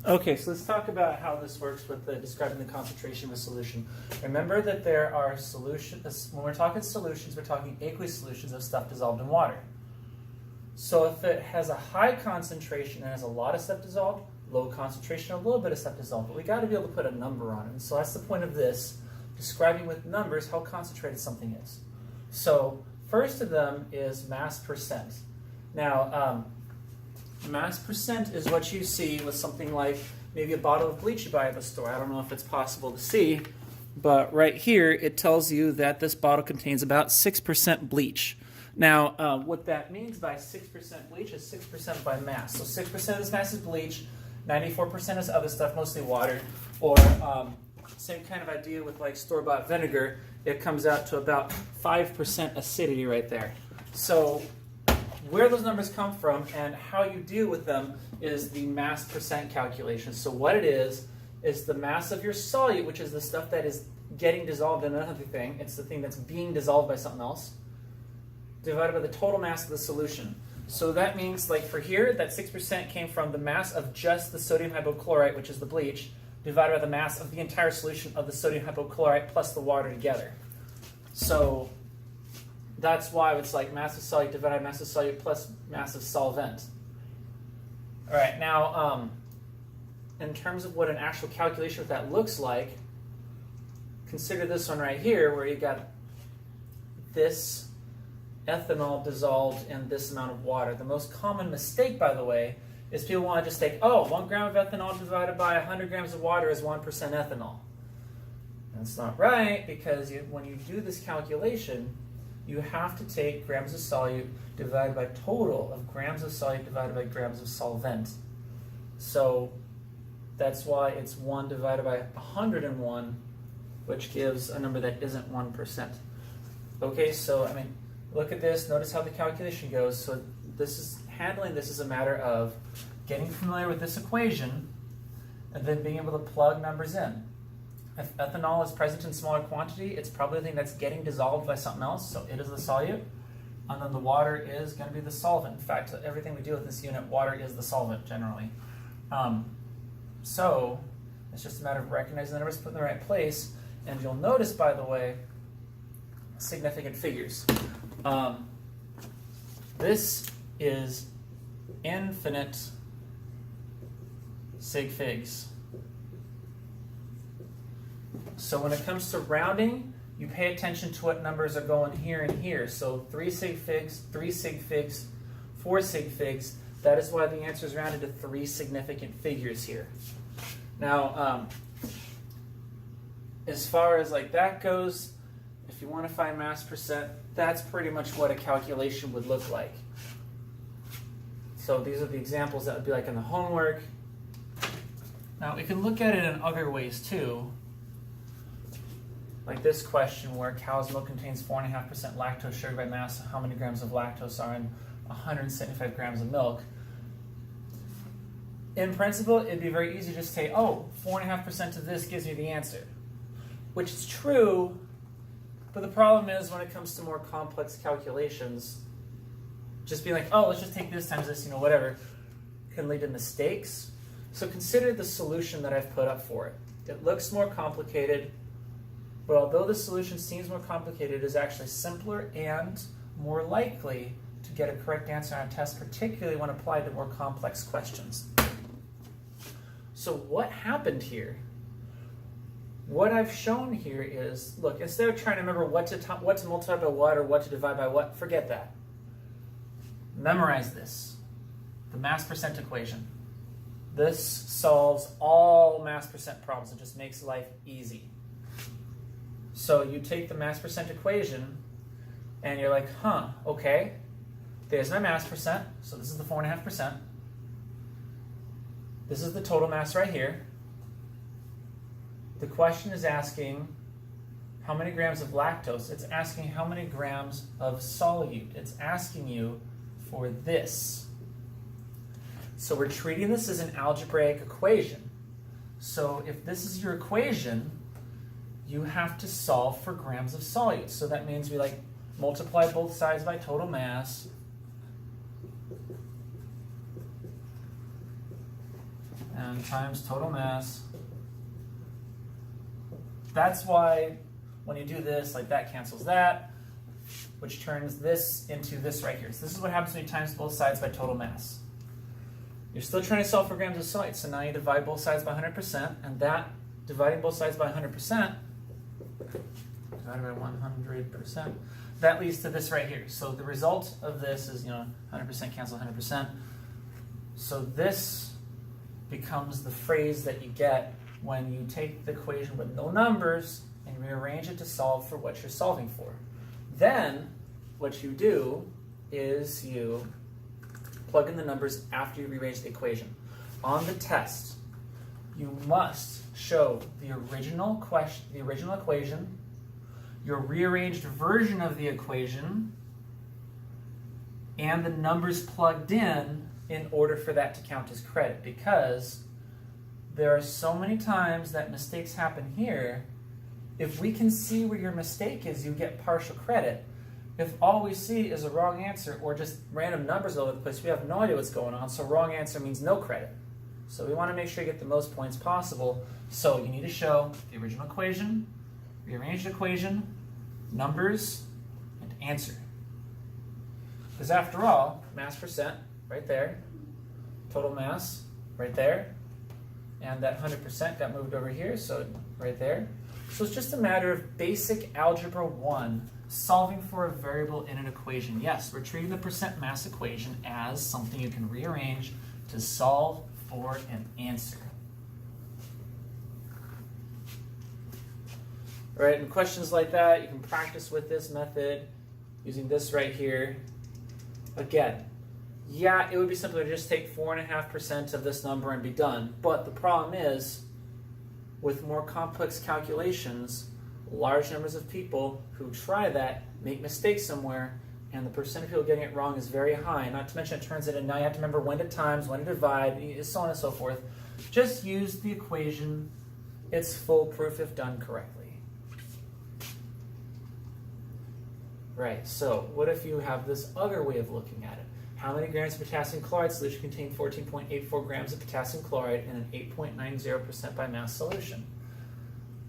Okay, so let's talk about how this works with describing the concentration of a solution. Remember that there are solutions, when we're talking solutions, we're talking aqueous solutions of stuff dissolved in water. So if it has a high concentration and has a lot of stuff dissolved, low concentration, a little bit of stuff dissolved, but we got to be able to put a number on it. And so that's the point of this, describing with numbers how concentrated something is. So first of them is mass percent. Now, mass percent is what you see with something like maybe a bottle of bleach you buy at the store. I don't know if it's possible to see, but right here it tells you that this bottle contains about 6% bleach. Now, what that means by 6% bleach is 6% by mass. So 6% of this mass is bleach, 94% is other stuff, mostly water, or same kind of idea with like store-bought vinegar. It comes out to about 5% acidity right there. So where those numbers come from and how you deal with them is the mass percent calculation. So what it is the mass of your solute, which is the stuff that is getting dissolved in another thing. It's the thing that's being dissolved by something else, divided by the total mass of the solution. So that means, like for here, that 6% came from the mass of just the sodium hypochlorite, which is the bleach, divided by the mass of the entire solution of the sodium hypochlorite plus the water together. So that's why it's like mass of solute divided by mass of solute plus mass of solvent. All right, now in terms of what an actual calculation of that looks like, consider this one right here where you got this ethanol dissolved in this amount of water. The most common mistake, by the way, is people want to just take, 1 gram of ethanol divided by 100 grams of water is 1% ethanol. That's not right, because when you do this calculation, you have to take grams of solute divided by total of grams of solute divided by grams of solvent. So that's why it's 1 divided by 101, which gives a number that isn't 1%. Okay, so I mean, look at this. Notice how the calculation goes. So handling this is a matter of getting familiar with this equation and then being able to plug numbers in. If ethanol is present in smaller quantity, it's probably the thing that's getting dissolved by something else, so it is the solute. And then the water is going to be the solvent. In fact, everything we do with this unit, water is the solvent generally. So it's just a matter of recognizing the numbers, put in the right place. And you'll notice, by the way, significant figures. This is infinite sig figs. So when it comes to rounding, you pay attention to what numbers are going here and here. So 3 sig figs, 3 sig figs, 4 sig figs. That is why the answer is rounded to 3 significant figures here. Now, as far as like that goes, if you want to find mass percent, that's pretty much what a calculation would look like. So these are the examples that would be like in the homework. Now we can look at it in other ways too. Like this question where cow's milk contains 4.5% lactose sugar by mass. How many grams of lactose are in 175 grams of milk? In principle, it'd be very easy to just say, 4.5% of this gives me the answer. Which is true, but the problem is when it comes to more complex calculations, just being like, let's just take this times this, whatever, can lead to mistakes. So consider the solution that I've put up for it. It looks more complicated, but although the solution seems more complicated, it is actually simpler and more likely to get a correct answer on a test, particularly when applied to more complex questions. So what happened here? What I've shown here is, look, instead of trying to remember what to multiply by what or what to divide by what, forget that. Memorize this, the mass percent equation. This solves all mass percent problems. It just makes life easy. So you take the mass percent equation and you're like, okay, there's my mass percent. So this is the 4.5%. This is the total mass right here. The question is asking how many grams of lactose. It's asking how many grams of solute. It's asking you for this. So we're treating this as an algebraic equation. So if this is your equation, you have to solve for grams of solute. So that means we multiply both sides by total mass and times total mass. That's why when you do this, like that cancels that, which turns this into this right here. So this is what happens when you times both sides by total mass. You're still trying to solve for grams of solute, so now you divide both sides by 100%, and that, dividing both sides by 100%, divided by 100%, that leads to this right here. So the result of this is, 100% cancel 100%. So this becomes the phrase that you get when you take the equation with no numbers and rearrange it to solve for what you're solving for. Then what you do is you plug in the numbers after you rearrange the equation. On the test, you must show the original equation, your rearranged version of the equation, and the numbers plugged in order for that to count as credit, because there are so many times that mistakes happen here. If we can see where your mistake is, you get partial credit. If all we see is a wrong answer or just random numbers all over the place, we have no idea what's going on, so wrong answer means no credit. So we want to make sure you get the most points possible. So you need to show the original equation, rearranged equation, numbers, and answer. Because after all, mass percent, right there, total mass, right there, and that 100% got moved over here, so right there. So it's just a matter of basic algebra 1, solving for a variable in an equation. Yes, we're treating the percent mass equation as something you can rearrange to solve for an answer. All right, in questions like that, you can practice with this method using this right here. Again, yeah, it would be simpler to just take 4.5% of this number and be done. But the problem is, with more complex calculations, large numbers of people who try that make mistakes somewhere, and the percent of people getting it wrong is very high. Not to mention it turns it in, now you have to remember when to times, when to divide, so on and so forth. Just use the equation. It's foolproof if done correctly. Right, so what if you have this other way of looking at it? How many grams of potassium chloride solution contain 14.84 grams of potassium chloride in an 8.90% by mass solution?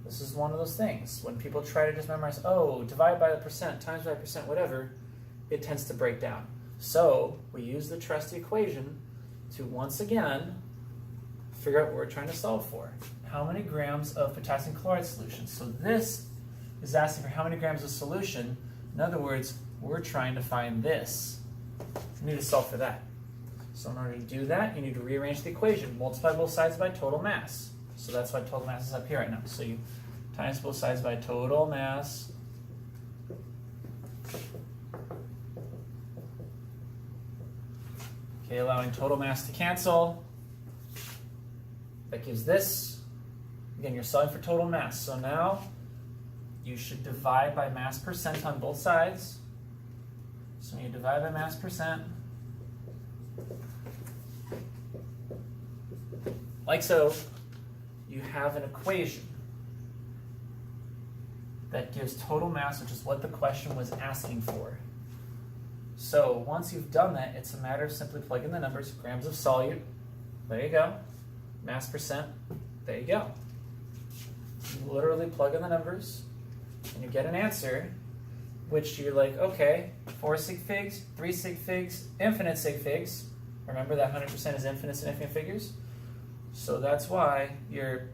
This is one of those things. When people try to just memorize, oh, divide by the percent, times by percent, whatever, it tends to break down. So we use the trusty equation to once again figure out what we're trying to solve for. How many grams of potassium chloride solution? So this is asking for how many grams of solution. In other words, we're trying to find this. You need to solve for that. So in order to do that, you need to rearrange the equation. Multiply both sides by total mass. So that's why total mass is up here right now. So you times both sides by total mass. Okay, allowing total mass to cancel. That gives this. Again, you're solving for total mass. So now you should divide by mass percent on both sides. So when you divide by mass percent, like so, you have an equation that gives total mass, which is what the question was asking for. So once you've done that, it's a matter of simply plugging the numbers, grams of solute, there you go, mass percent, there you go. You literally plug in the numbers, and you get an answer, which you're like, okay, 4 sig figs, 3 sig figs, infinite sig figs. Remember that 100% is infinites and infinite figures? So that's why your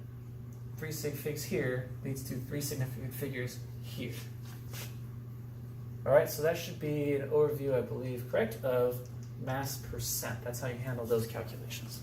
3 sig figs here leads to 3 significant figures here. All right, so that should be an overview, I believe, correct, of mass percent. That's how you handle those calculations.